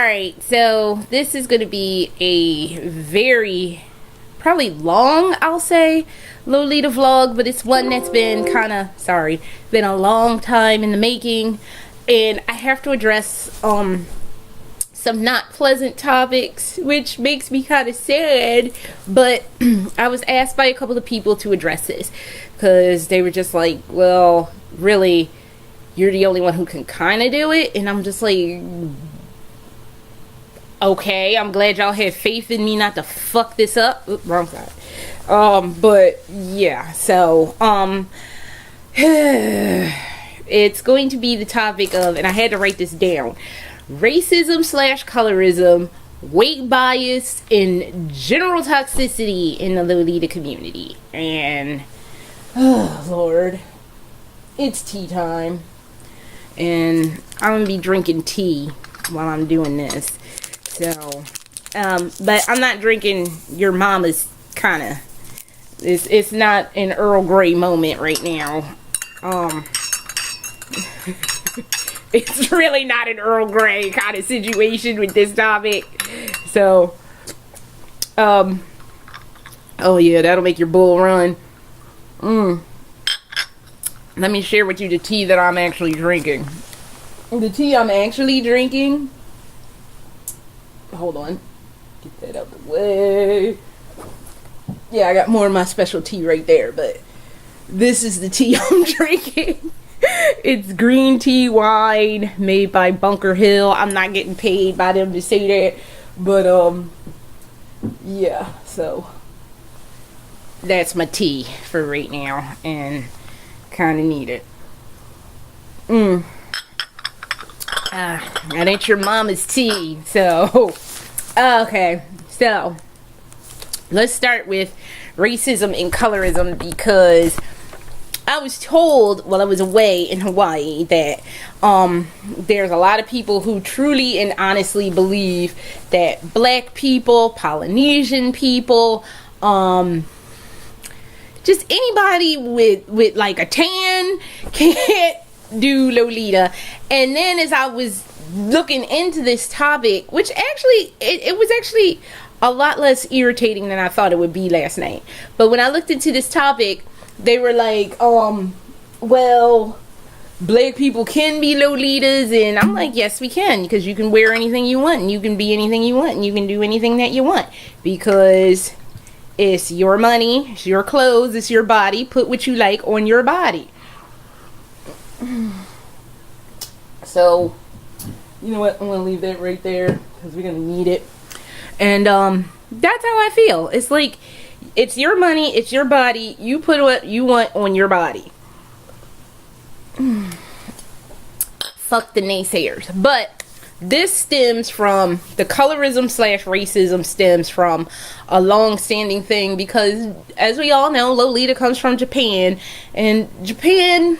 Alright, so this is going to be a very, probably long, I'll say, Lolita vlog, but it's one that's been been a long time in the making, and I have to address some not pleasant topics, which makes me kind of sad, but I was asked by a couple of people to address this, because they were just like, well, really, you're the only one who can kind of do it, and I'm just like, okay, I'm glad y'all have faith in me not to fuck this up. Oops, wrong side. But yeah, so it's going to be the topic of, and I had to write this down, racism / colorism, weight bias, and general toxicity in the Lolita community. And oh Lord, it's tea time, and I'm gonna be drinking tea while I'm doing this. So, but I'm not drinking your mama's kinda. It's not an Earl Grey moment right now. It's really not an Earl Grey kind of situation with this topic. So, oh yeah, that'll make your bull run. Let me share with you the tea that I'm actually drinking. The tea I'm actually drinking, hold on, get that out of the way. Yeah, I got more of my special tea right there, but this is the tea I'm drinking. It's green tea wine made by Bunker Hill. I'm not getting paid by them to say that, but yeah, so that's my tea for right now, and kind of need it. That ain't your mama's tea. So okay, so let's start with racism and colorism, because I was told while I was away in Hawaii that there's a lot of people who truly and honestly believe that black people, Polynesian people, just anybody with like a tan can't do Lolita. And then as I was looking into this topic, which actually it was actually a lot less irritating than I thought it would be last night, but when I looked into this topic, they were like, well, black people can be Lolitas, and I'm like, yes we can, because you can wear anything you want, and you can be anything you want, and you can do anything that you want, because it's your money, it's your clothes, it's your body. Put what you like on your body. So, you know what? I'm going to leave that right there, because we're going to need it. And that's how I feel. It's like, it's your money, it's your body. You put what you want on your body. Fuck the naysayers. But this stems from, the colorism / racism stems from a long-standing thing, because as we all know, Lolita comes from Japan, and Japan,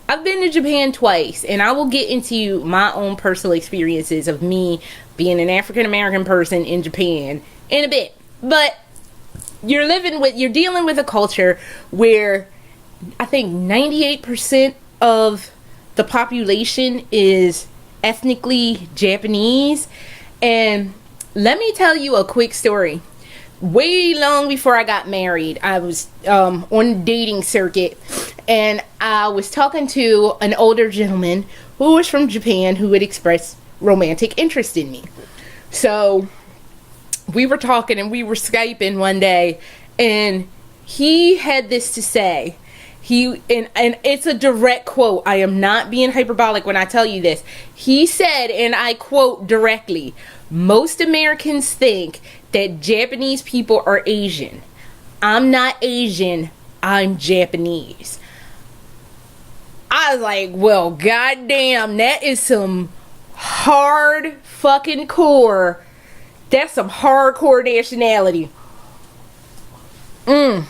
I've been to Japan twice, and I will get into my own personal experiences of me being an African American person in Japan in a bit. But you're dealing with a culture where I think 98% of the population is ethnically Japanese. And let me tell you a quick story. Way long before I got married, I was on the dating circuit, and I was talking to an older gentleman who was from Japan who had expressed romantic interest in me. So we were talking, and we were Skyping one day, and he had this to say. And it's a direct quote. I am not being hyperbolic when I tell you this. He said, and I quote directly, "Most Americans think that Japanese people are Asian. I'm not Asian, I'm Japanese." I was like, well, goddamn, that is some hard fucking core. That's some hardcore nationality. I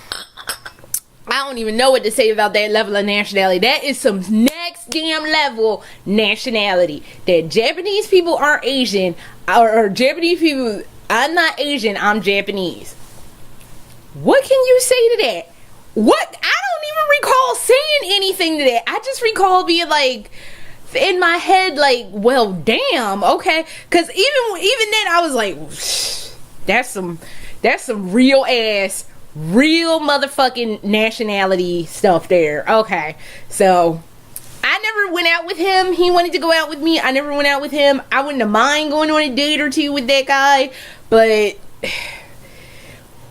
don't even know what to say about that level of nationality. That is some next damn level nationality. That Japanese people aren't Asian, or Japanese people, I'm not Asian, I'm Japanese. What can you say to that? What? I don't even recall saying anything to that. I just recall being like, in my head like, well, damn, okay, because even then I was like, that's some real ass, real motherfucking nationality stuff there. Okay, so I never went out with him. He wanted to go out with me. I never went out with him. I wouldn't have mind going on a date or two with that guy, but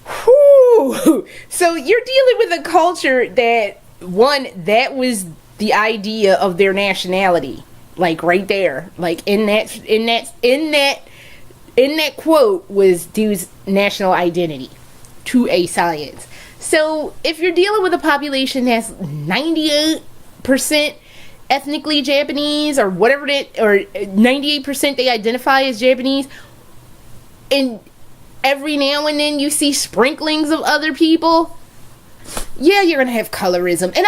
whew. So you're dealing with a culture that that was the idea of their nationality, like right there, like in that quote was dude's national identity to a science. So if you're dealing with a population that's 98% ethnically Japanese or whatever or 98% they identify as Japanese, and every now and then you see sprinklings of other people, yeah, you're gonna have colorism. And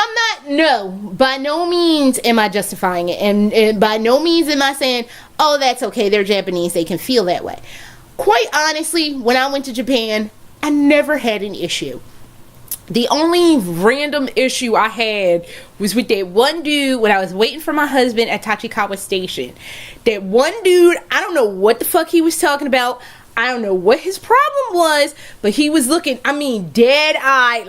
by no means am I justifying it, and by no means am I saying, oh, that's okay, they're Japanese, they can feel that way. Quite honestly, when I went to Japan, I never had an issue. The only random issue I had was with that one dude when I was waiting for my husband at Tachikawa Station. That one dude, I don't know what the fuck he was talking about. I don't know what his problem was, but he was looking, dead-eyed,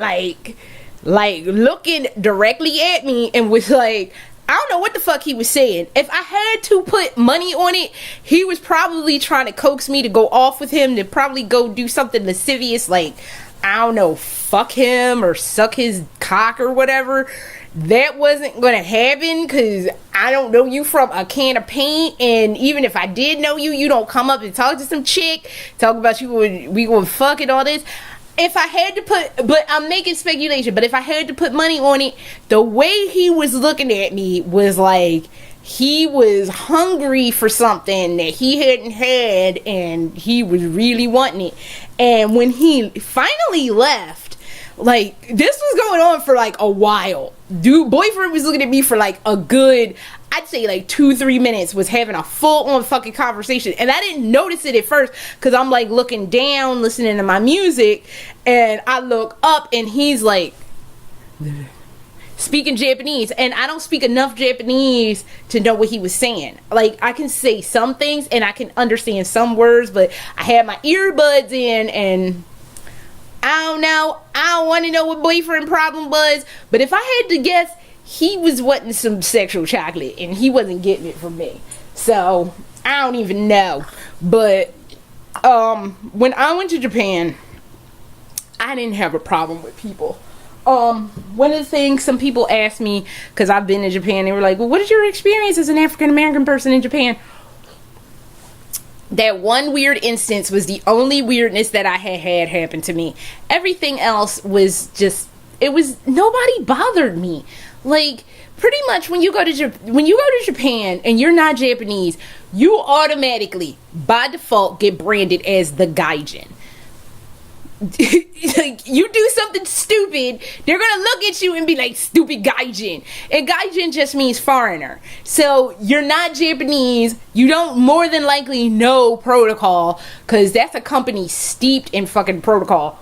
like looking directly at me, and was like, I don't know what the fuck he was saying. If I had to put money on it, he was probably trying to coax me to go off with him, to probably go do something lascivious, like, I don't know, fuck him or suck his cock or whatever. That wasn't gonna happen, because I don't know you from a can of paint, and even if I did know you, you don't come up and talk to some chick, talk about we would fuck and all this. If I had to but I'm making speculation, but if I had to put money on it, the way he was looking at me was like he was hungry for something that he hadn't had, and he was really wanting it. And when he finally left, like, this was going on for like a while. Boyfriend was looking at me for like a good, I'd say like 2-3 minutes, was having a full-on fucking conversation, and I didn't notice it at first because I'm like looking down, listening to my music, and I look up and he's like speaking Japanese, and I don't speak enough Japanese to know what he was saying. Like, I can say some things and I can understand some words, but I had my earbuds in, and I don't know, I don't want to know what boyfriend problem was, but if I had to guess, he was wanting some sexual chocolate, and he wasn't getting it from me. So, I don't even know. But, when I went to Japan, I didn't have a problem with people. One of the things some people asked me, because I've been to Japan, they were like, well, what is your experience as an African-American person in Japan? That one weird instance was the only weirdness that I had happen to me. Everything else was just, nobody bothered me. Like, pretty much when you go to Japan and you're not Japanese, you automatically, by default, get branded as the gaijin. Like, you do something stupid, they're gonna look at you and be like, stupid gaijin. And gaijin just means foreigner. So you're not Japanese, you don't more than likely know protocol, because that's a company steeped in fucking protocol.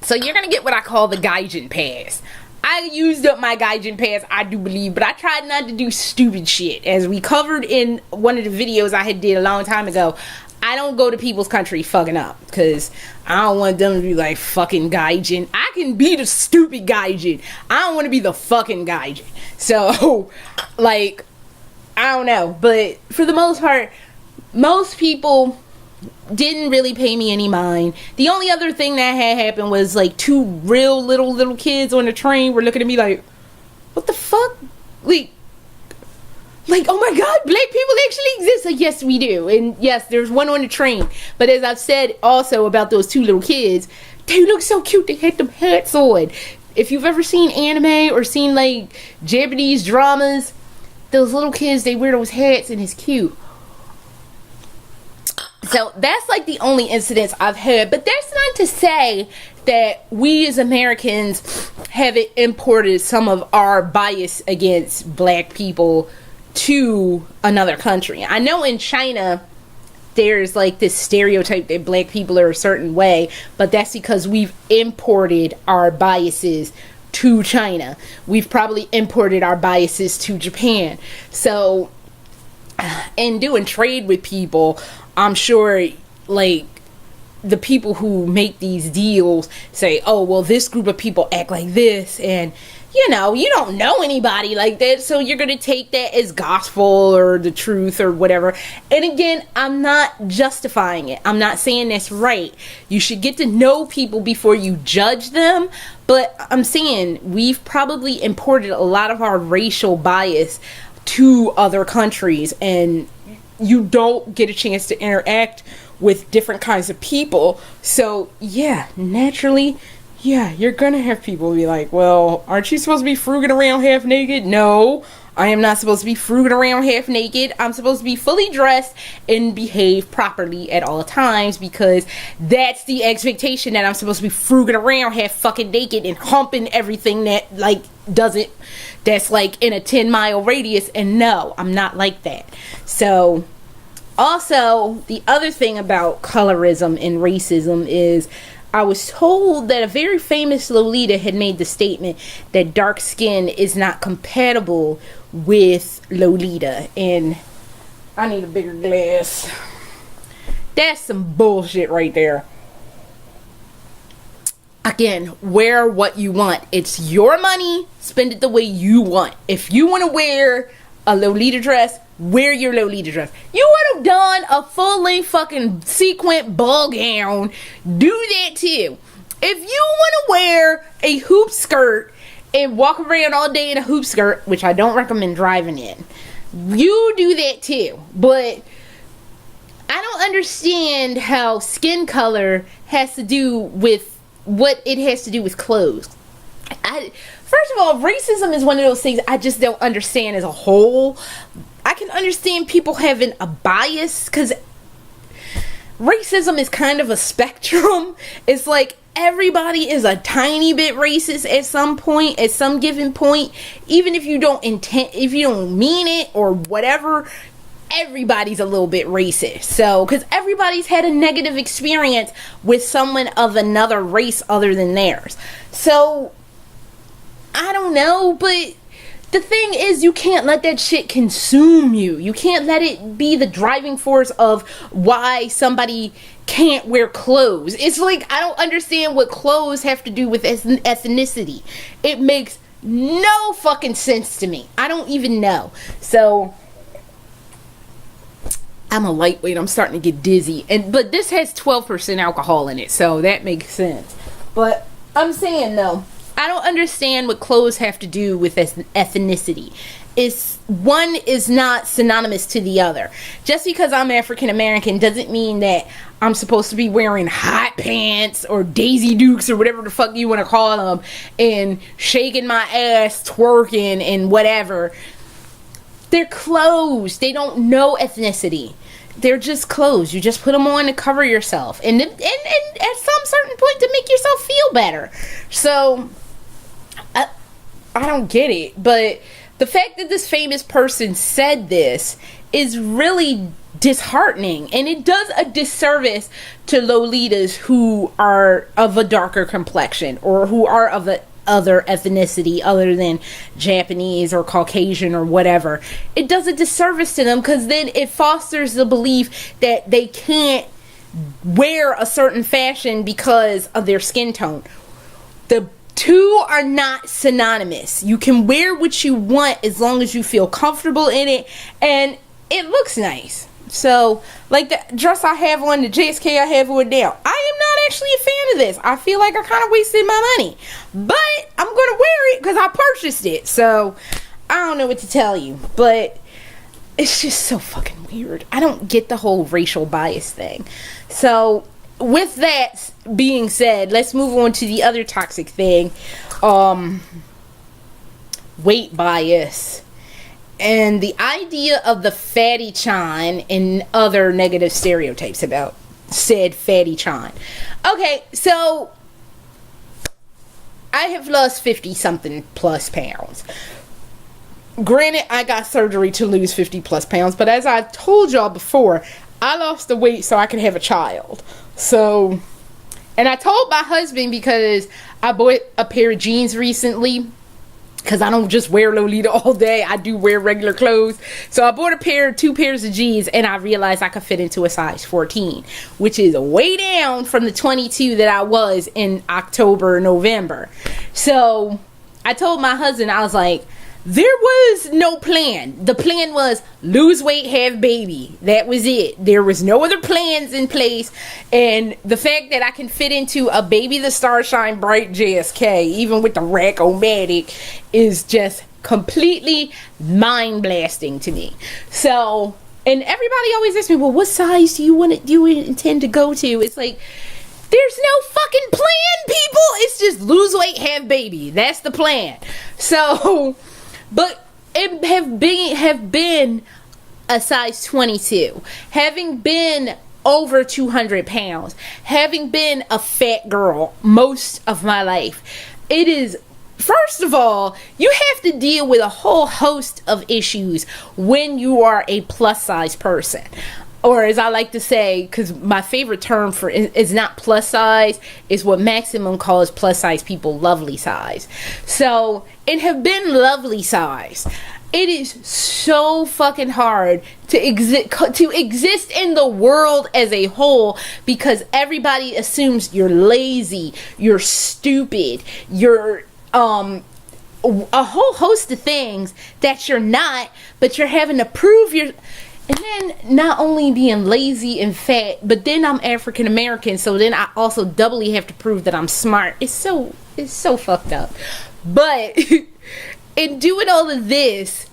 So you're gonna get what I call the gaijin pass. I used up my gaijin pass, I do believe, but I tried not to do stupid shit. As we covered in one of the videos I had did a long time ago, I don't go to people's country fucking up, because I don't want them to be like, fucking gaijin. I can be the stupid gaijin. I don't want to be the fucking gaijin. So, like, I don't know. But for the most part, most people didn't really pay me any mind. The only other thing that had happened was like 2 real little kids on the train were looking at me like, what the fuck? Like, oh my god, black people actually exist. Like, yes, we do. And yes, there's one on the train. But as I've said also about those 2 little kids, they look so cute. They had them hats on. If you've ever seen anime or seen like Japanese dramas, those little kids, they wear those hats and it's cute. So that's like the only incidents I've had. But that's not to say that we as Americans haven't imported some of our bias against black people to another country. I know in China there's like this stereotype that black people are a certain way, but that's because we've imported our biases to China. We've probably imported our biases to Japan. So in doing trade with people, I'm sure like the people who make these deals say, oh well, this group of people act like this, and you know, you don't know anybody like that, so you're gonna take that as gospel or the truth or whatever. And again, I'm not justifying it. I'm not saying that's right. You should get to know people before you judge them. But I'm saying we've probably imported a lot of our racial bias to other countries, and you don't get a chance to interact with different kinds of people. So yeah, naturally, yeah, you're gonna have people be like, well, aren't you supposed to be frugging around half naked? No, I am not supposed to be frugging around half naked. I'm supposed to be fully dressed and behave properly at all times, because that's the expectation, that I'm supposed to be frugging around half fucking naked and humping everything that like doesn't, that's like in a 10-mile radius. And no, I'm not like that. So also, the other thing about colorism and racism is, I was told that a very famous Lolita had made the statement that dark skin is not compatible with Lolita. And I need a bigger glass. That's some bullshit right there. Again, wear what you want. It's your money. Spend it the way you want. If you want to wear a Lolita dress, wear your Lolita dress. You would have done a full-length fucking sequin ball gown. Do that too. If you want to wear a hoop skirt and walk around all day in a hoop skirt, which I don't recommend driving in, you do that too. But I don't understand how skin color has to do with what it has to do with clothes. First of all, racism is one of those things I just don't understand as a whole. I can understand people having a bias, because racism is kind of a spectrum. It's like everybody is a tiny bit racist at some point, at some given point. Even if you don't mean it or whatever, everybody's a little bit racist. So, because everybody's had a negative experience with someone of another race other than theirs. So I don't know, but the thing is, you can't let that shit consume you. You can't let it be the driving force of why somebody can't wear clothes. It's like, I don't understand what clothes have to do with ethnicity. It makes no fucking sense to me. I don't even know. So I'm a lightweight. I'm starting to get dizzy. But this has 12% alcohol in it, so that makes sense. But I'm saying, though, I don't understand what clothes have to do with ethnicity. One is not synonymous to the other. Just because I'm African American doesn't mean that I'm supposed to be wearing hot pants or Daisy Dukes or whatever the fuck you want to call them, and shaking my ass, twerking and whatever. They're clothes. They don't know ethnicity. They're just clothes. You just put them on to cover yourself, and at some certain point to make yourself feel better. So I don't get it, but the fact that this famous person said this is really disheartening, and it does a disservice to Lolitas who are of a darker complexion, or who are of a other ethnicity other than Japanese or Caucasian or whatever. It does a disservice to them, because then it fosters the belief that they can't wear a certain fashion because of their skin tone. The two are not synonymous. You can wear what you want as long as you feel comfortable in it and it looks nice. So, like the dress I have on, the JSK I have on now, I am not actually a fan of this. I feel like I kind of wasted my money, but I'm gonna wear it because I purchased it. So I don't know what to tell you, but it's just so fucking weird. I don't get the whole racial bias thing. So with that being said, let's move on to the other toxic thing, weight bias. And the idea of the fatty chine and other negative stereotypes about said fatty chine. Okay, so I have lost 50 something plus pounds. Granted, I got surgery to lose 50 plus pounds, but as I told y'all before, I lost the weight so I could have a child. So, and I told my husband, because I bought a pair of jeans recently because I don't just wear Lolita all day. I do wear regular clothes. So I bought two pairs of jeans, and I realized I could fit into a size 14, which is way down from the 22 that I was in October, November. So I told my husband, I was like, there was no plan. The plan was lose weight, have baby. That was it. There was no other plans in place. And the fact that I can fit into a Baby the Starshine Bright JSK, even with the Rack-O-Matic, is just completely mind-blasting to me. So, and everybody always asks me, well, what size do you intend to go to? It's like, there's no fucking plan, people. It's just lose weight, have baby. That's the plan. So, but it have been a size 22, having been over 200 pounds, having been a fat girl most of my life. It is, first of all, you have to deal with a whole host of issues when you are a plus size person. Or as I like to say, because my favorite term for it is not plus size, is what Maximum calls plus size people lovely size. So it have been lovely size. It is so fucking hard to exist in the world as a whole, because everybody assumes you're lazy, you're stupid, you're a whole host of things that you're not, but you're having to prove your. And then not only being lazy and fat, but then I'm African American, so then I also doubly have to prove that I'm smart. It's so fucked up. But in doing all of this,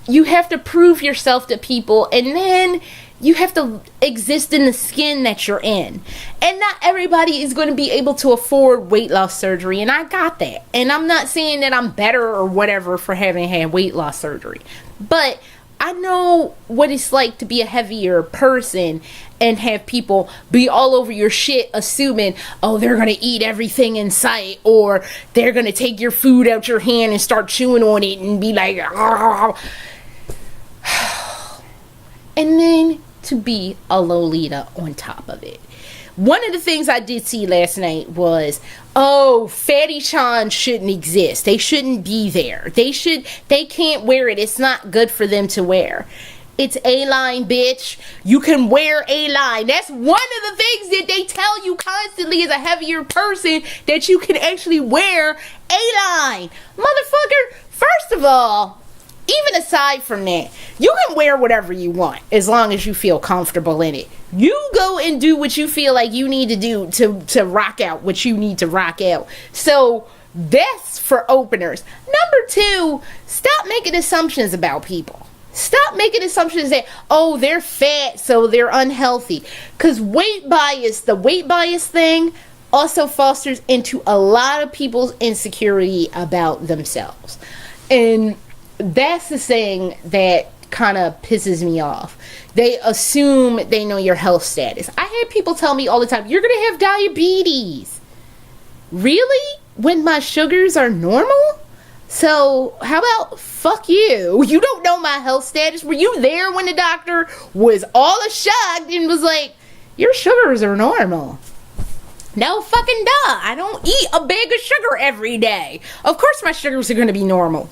you have to prove yourself to people, and then you have to exist in the skin that you're in. And not everybody is going to be able to afford weight loss surgery, and I got that. And I'm not saying that I'm better or whatever for having had weight loss surgery, but I know what it's like to be a heavier person and have people be all over your shit assuming, oh, they're going to eat everything in sight, or they're going to take your food out your hand and start chewing on it and be like, oh. And then to be a Lolita on top of it. One of the things I did see last night was, oh, Fatty Sean shouldn't exist. They shouldn't be there. They can't wear it. It's not good for them to wear. It's A-line, bitch. You can wear A-line. That's one of the things that they tell you constantly as a heavier person, that you can actually wear A-line. Motherfucker, first of all, even aside from that, you can wear whatever you want as long as you feel comfortable in it. You go and do what you feel like you need to do to rock out what you need to rock out. So that's for openers. Number two, stop making assumptions about people. Stop making assumptions that, oh, they're fat, so they're unhealthy. Because the weight bias thing also fosters into a lot of people's insecurity about themselves. And that's the thing that kind of pisses me off. They assume they know your health status. I had people tell me all the time, you're going to have diabetes. Really? When my sugars are normal? So how about fuck you? You don't know my health status. Were you there when the doctor was all shocked and was like, your sugars are normal? No fucking duh. I don't eat a bag of sugar every day. Of course my sugars are going to be normal.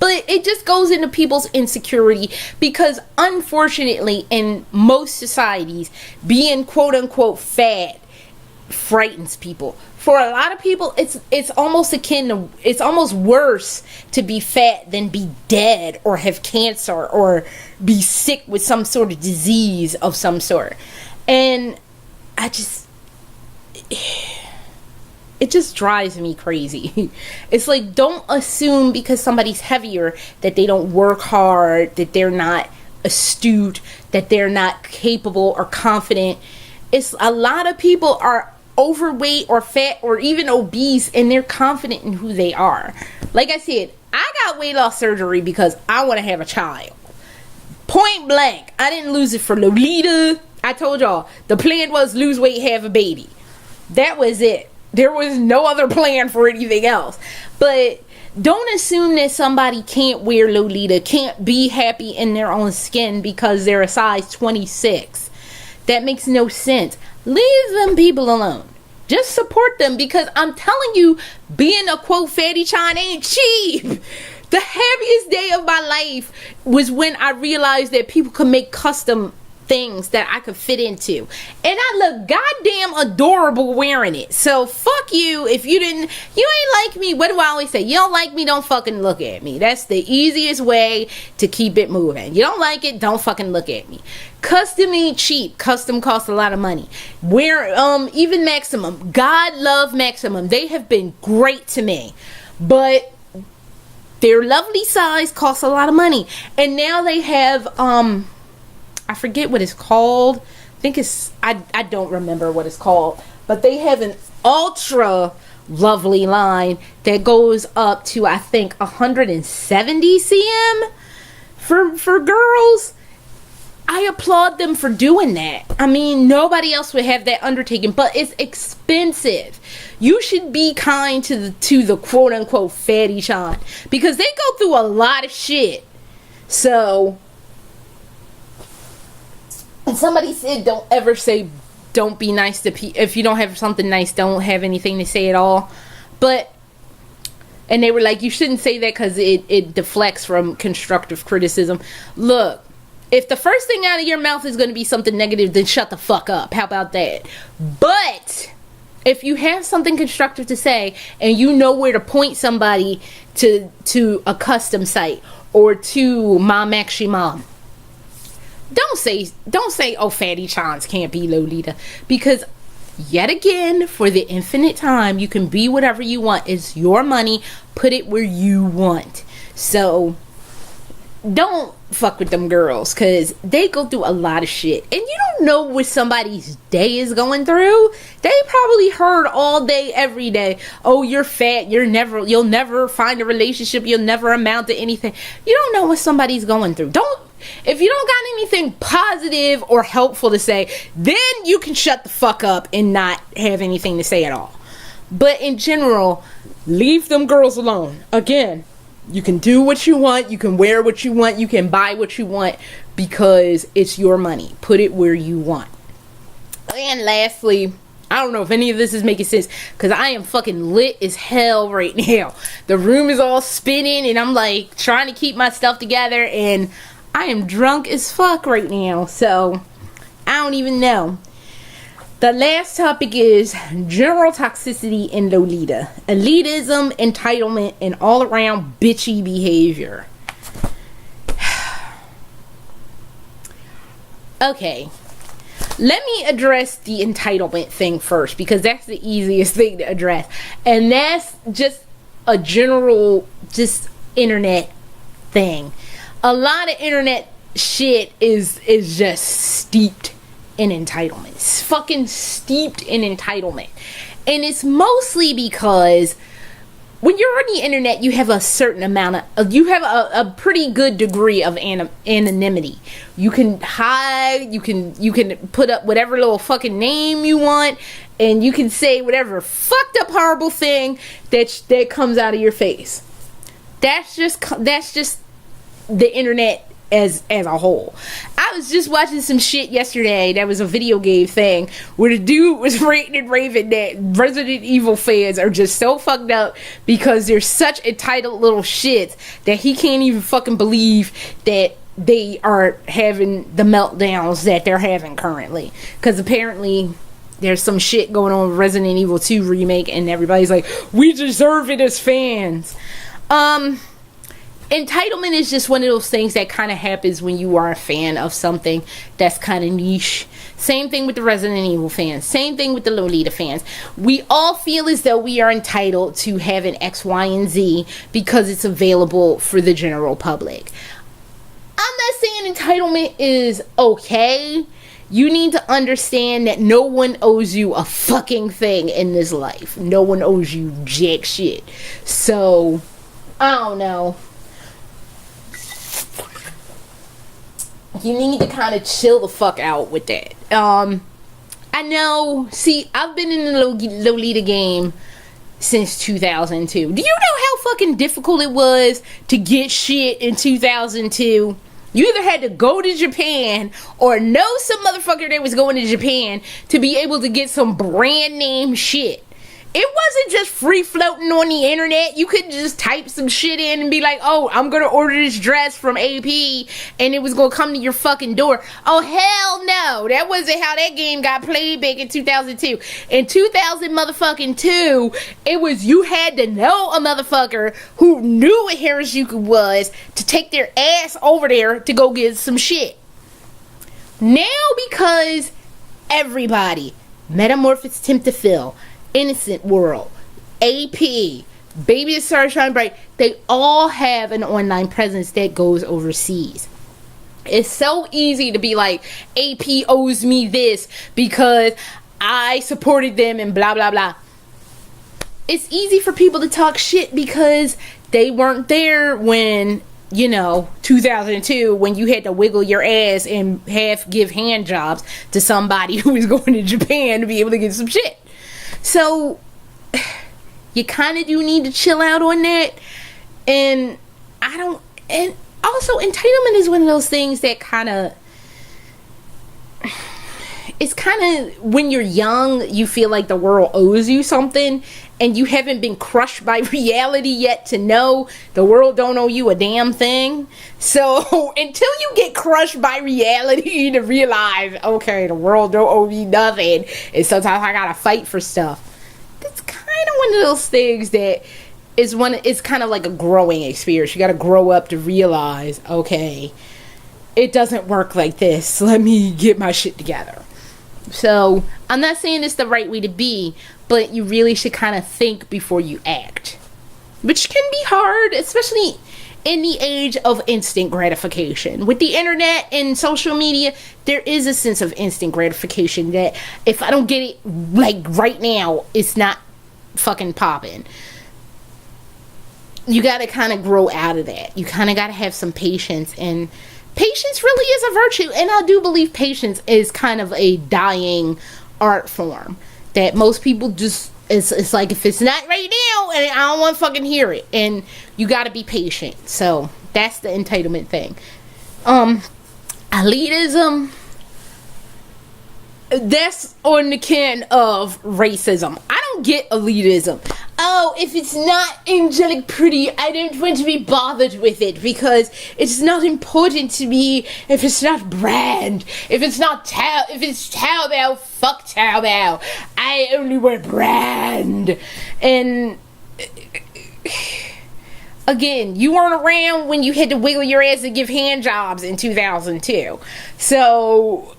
But it just goes into people's insecurity, because unfortunately in most societies, being quote unquote fat frightens people. For a lot of people, it's almost it's almost worse to be fat than be dead or have cancer or be sick with some sort of disease of some sort. And it just drives me crazy. It's like, don't assume because somebody's heavier that they don't work hard, that they're not astute, that they're not capable or confident. It's a lot of people are overweight or fat or even obese, and they're confident in who they are. Like I said, I got weight loss surgery because I want to have a child. Point blank. I didn't lose it for Lolita. I told y'all, the plan was lose weight, have a baby. That was it. There was no other plan for anything else. But don't assume that somebody can't wear Lolita, can't be happy in their own skin because they're a size 26. That makes no sense. Leave them people alone. Just support them, because I'm telling you, being a quote fatty chine ain't cheap. The happiest day of my life was when I realized that people could make custom things that I could fit into, and I look goddamn adorable wearing it. So fuck you if you ain't like me. What do I always say? You don't like me, don't fucking look at me. That's the easiest way to keep it moving. You don't like it, don't fucking look at me. Custom ain't cheap. Custom costs a lot of money. Even Maximum, God love Maximum, they have been great to me, but their lovely size costs a lot of money. And now they have I forget what it's called. I think it's, I don't remember what it's called. But they have an ultra lovely line that goes up to, I think, 170 cm for girls. I applaud them for doing that. I mean, nobody else would have that undertaking, but it's expensive. You should be kind to the quote unquote fatty chine, because they go through a lot of shit. So, and somebody said, don't be nice to people. If you don't have something nice, don't have anything to say at all. And they were like, you shouldn't say that because it deflects from constructive criticism. Look, if the first thing out of your mouth is going to be something negative, then shut the fuck up. How about that? But if you have something constructive to say, and you know where to point somebody to a custom site or to Mom Actually Mom, don't say, oh, fatty chines can't be Lolita, because yet again, for the infinite time, you can be whatever you want. It's your money. Put it where you want. So don't fuck with them girls, because they go through a lot of shit, and you don't know what somebody's day is going through. They probably heard all day, every day, oh, you're fat, you'll never find a relationship, you'll never amount to anything. You don't know what somebody's going through. If you don't got anything positive or helpful to say, then you can shut the fuck up and not have anything to say at all. But in general, leave them girls alone. Again, you can do what you want, you can wear what you want, you can buy what you want, because it's your money. Put it where you want. And lastly, I don't know if any of this is making sense, because I am fucking lit as hell right now. The room is all spinning, and I'm like trying to keep my stuff together, and I am drunk as fuck right now, so I don't even know. The last topic is general toxicity in Lolita. Elitism, entitlement, and all-around bitchy behavior. Okay, let me address the entitlement thing first, because that's the easiest thing to address. And that's just a general, just internet thing. A lot of internet shit is just steeped in entitlement. It's fucking steeped in entitlement. And it's mostly because when you're on the internet, you have a certain amount of, you have a pretty good degree of anonymity. You can hide, you can put up whatever little fucking name you want, and you can say whatever fucked up horrible thing that comes out of your face. That's just the internet as a whole. I was just watching some shit yesterday that was a video game thing where the dude was ranting and raving that Resident Evil fans are just so fucked up because they're such entitled little shits that he can't even fucking believe that they are having the meltdowns that they're having currently, because apparently there's some shit going on with Resident Evil 2 remake, and everybody's like, we deserve it as fans. Entitlement is just one of those things that kind of happens when you are a fan of something that's kind of niche. Same thing with the Resident Evil fans. Same thing with the Lolita fans. We all feel as though we are entitled to having X, Y, and Z because it's available for the general public. I'm not saying entitlement is okay. You need to understand that no one owes you a fucking thing in this life. No one owes you jack shit. So, I don't know. You need to kind of chill the fuck out with that. I know, see, I've been in the Lolita game since 2002. Do you know how fucking difficult it was to get shit in 2002? You either had to go to Japan or know some motherfucker that was going to Japan to be able to get some brand name shit. It wasn't just free floating on the internet. You could just type some shit in and be like, oh, I'm gonna order this dress from AP and it was gonna come to your fucking door. Oh, hell no. That wasn't how that game got played back in 2002. In 2000 motherfucking 2, it was you had to know a motherfucker who knew what Harajuku was to take their ass over there to go get some shit. Now, because everybody, Metamorphosis Tempt to Fill, Innocent World, AP, Baby is Starshine Bright, they all have an online presence that goes overseas. It's so easy to be like, AP owes me this because I supported them and blah blah blah. It's easy for people to talk shit because they weren't there when, 2002, when you had to wiggle your ass and half give hand jobs to somebody who was going to Japan to be able to get some shit. So, you kind of do need to chill out on that. And also, entitlement is one of those things that it's kind of, when you're young, you feel like the world owes you something, and you haven't been crushed by reality yet to know the world don't owe you a damn thing. So, until you get crushed by reality to realize, okay, the world don't owe me nothing, and sometimes I gotta fight for stuff. That's kind of one of those things that it's kind of like a growing experience. You gotta grow up to realize, okay, it doesn't work like this. Let me get my shit together. So, I'm not saying it's the right way to be, but you really should kind of think before you act. Which can be hard, especially in the age of instant gratification. With the internet and social media, there is a sense of instant gratification that if I don't get it, like, right now, it's not fucking popping. You gotta kind of grow out of that. You kind of gotta have some patience, and patience really is a virtue, and I do believe patience is kind of a dying art form that most people just, it's like, if it's not right now, and I don't want to fucking hear it, and you gotta be patient. So that's the entitlement thing. Elitism, that's on the can of racism. I don't get elitism. Oh, if it's not angelic pretty, I don't want to be bothered with it because it's not important to me. If it's not brand, if it's Taobao, fuck Taobao. I only wear brand. And again, you weren't around when you had to wiggle your ass to give hand jobs in 2002. So,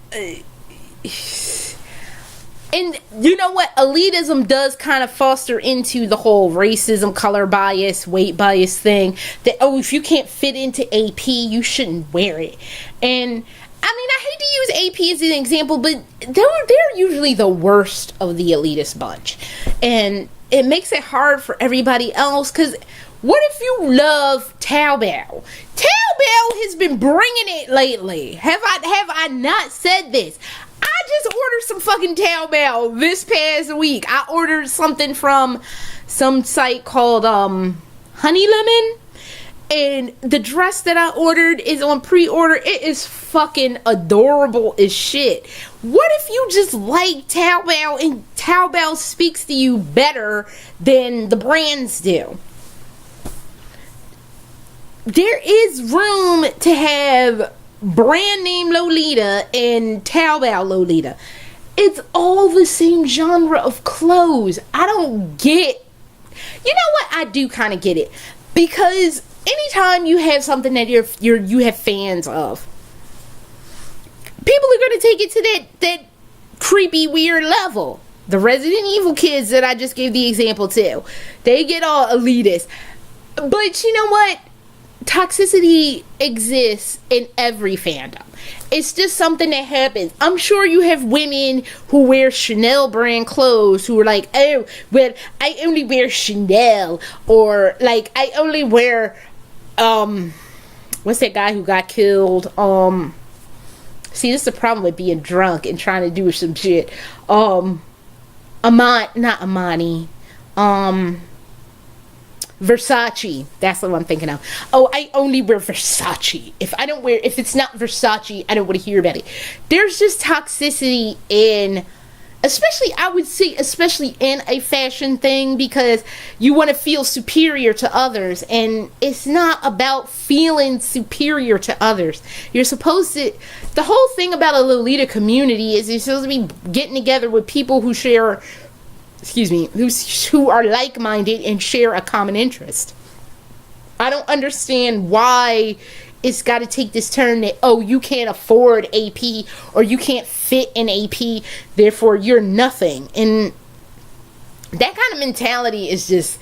and you know what? Elitism does kind of foster into the whole racism, color bias, weight bias thing. That, oh, if you can't fit into AP, you shouldn't wear it. And, I mean, I hate to use AP as an example, but they're usually the worst of the elitist bunch. And it makes it hard for everybody else, because what if you love Taobao? Taobao has been bringing it lately. Have I not said this? I just ordered some fucking Taobao this past week. I ordered something from some site called Honey Lemon, and the dress that I ordered is on pre-order. It is fucking adorable as shit. What if you just like Taobao and Taobao speaks to you better than the brands do? There is room to have brand name Lolita and Taobao Lolita. It's all the same genre of clothes. I don't get. You know what? I do kind of get it, because anytime you have something that you have fans of, people are going to take it to that creepy weird level. The Resident Evil kids that I just gave the example to, they get all elitist. But you know what? Toxicity exists in every fandom. It's just something that happens. I'm sure you have women who wear Chanel brand clothes who are like, oh, well, I only wear Chanel, or like, I only wear, what's that guy who got killed? See, this is the problem with being drunk and trying to do some shit. Not Amani. Versace. That's what I'm thinking of. Oh, I only wear Versace. If it's not Versace, I don't want to hear about it. There's just toxicity in, especially, I would say, especially in a fashion thing, because you want to feel superior to others, and it's not about feeling superior to others. You're supposed to, the whole thing about a Lolita community is you're supposed to be getting together with people who share, who are like-minded and share a common interest. I don't understand why it's got to take this turn that, oh, you can't afford AP, or you can't fit in AP, therefore you're nothing. And that kind of mentality is just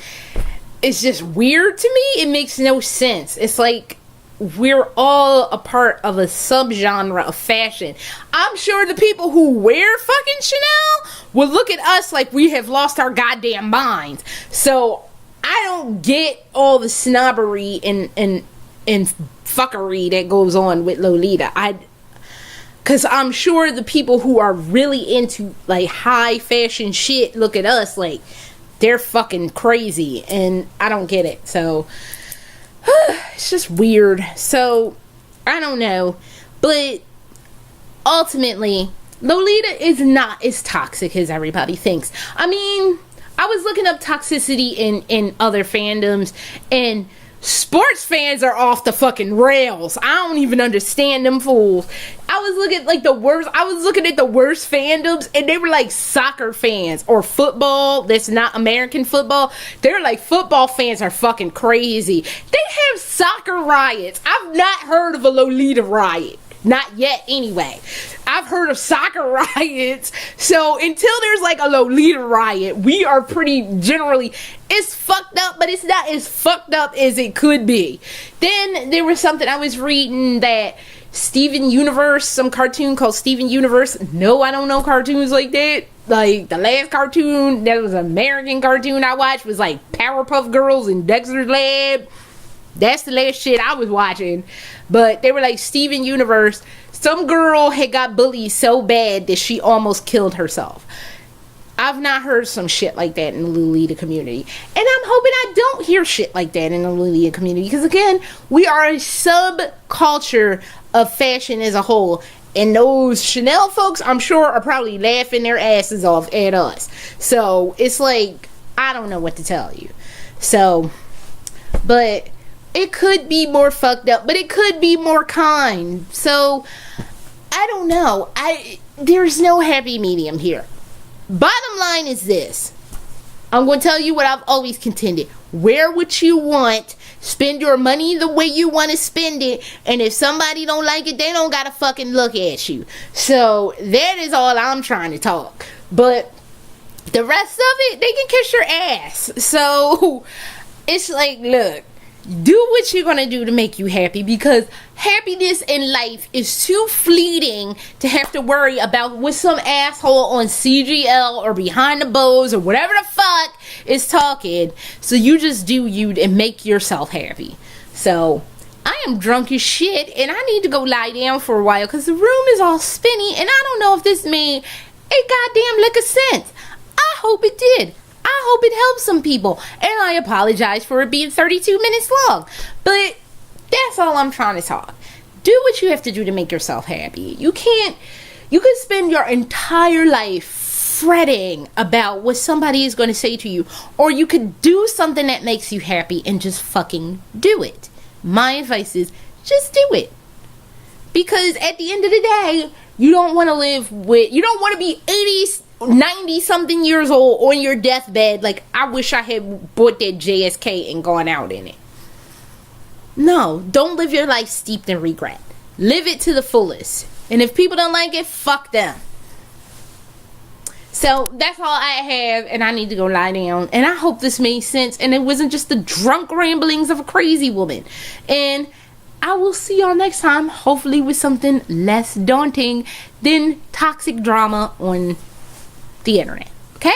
weird to me. It makes no sense. It's like we're all a part of a subgenre of fashion. I'm sure the people who wear fucking Chanel will look at us like we have lost our goddamn minds. So I don't get all the snobbery and fuckery that goes on with Lolita. Because I'm sure the people who are really into like high fashion shit look at us like they're fucking crazy, and I don't get it. So it's just weird. So I don't know, but ultimately Lolita is not as toxic as everybody thinks. I mean, I was looking up toxicity in other fandoms, and sports fans are off the fucking rails. I don't even understand them fools. I was looking at the worst fandoms, and they were like soccer fans or football that's not American football. They're like, football fans are fucking crazy. They have soccer riots. I've not heard of a Lolita riot. Not yet, anyway. I've heard of soccer riots. So until there's like a Lolita riot, we are pretty generally, it's fucked up, but it's not as fucked up as it could be. Then there was something I was reading that Steven Universe, some cartoon called Steven Universe. No, I don't know cartoons like that. Like the last cartoon that was an American cartoon I watched was like Powerpuff Girls and Dexter's Lab. That's the last shit I was watching. But they were like Steven Universe. Some girl had got bullied so bad that she almost killed herself. I've not heard some shit like that in the Lolita community. And I'm hoping I don't hear shit like that in the Lolita community. Because again, we are a subculture of fashion as a whole. And those Chanel folks, I'm sure, are probably laughing their asses off at us. So it's like, I don't know what to tell you. So, but it could be more fucked up, but it could be more kind. So I don't know. There's no happy medium here. Bottom line is this. I'm going to tell you what I've always contended. Wear what you want. Spend your money the way you want to spend it. And if somebody don't like it, they don't got to fucking look at you. So that is all I'm trying to talk. But the rest of it, they can kiss your ass. So it's like, look. Do what you're gonna do to make you happy, because happiness in life is too fleeting to have to worry about what some asshole on CGL or Behind the Bows or whatever the fuck is talking. So you just do you and make yourself happy. So I am drunk as shit, and I need to go lie down for a while because the room is all spinny, and I don't know if this made a goddamn lick of sense. I hope it did. I hope it helps some people, and I apologize for it being 32 minutes long, but that's all I'm trying to talk. Do what you have to do to make yourself happy. You can spend your entire life fretting about what somebody is going to say to you, or you could do something that makes you happy and just fucking do it. My advice is just do it, because at the end of the day, you don't want to be 90 something years old on your deathbed like, I wish I had bought that JSK and gone out in it. No, don't live your life steeped in regret. Live it to the fullest. And if people don't like it, fuck them. So that's all I have, and I need to go lie down. And I hope this made sense, and it wasn't just the drunk ramblings of a crazy woman. And I will see y'all next time, hopefully with something less daunting than toxic drama on the internet. Okay?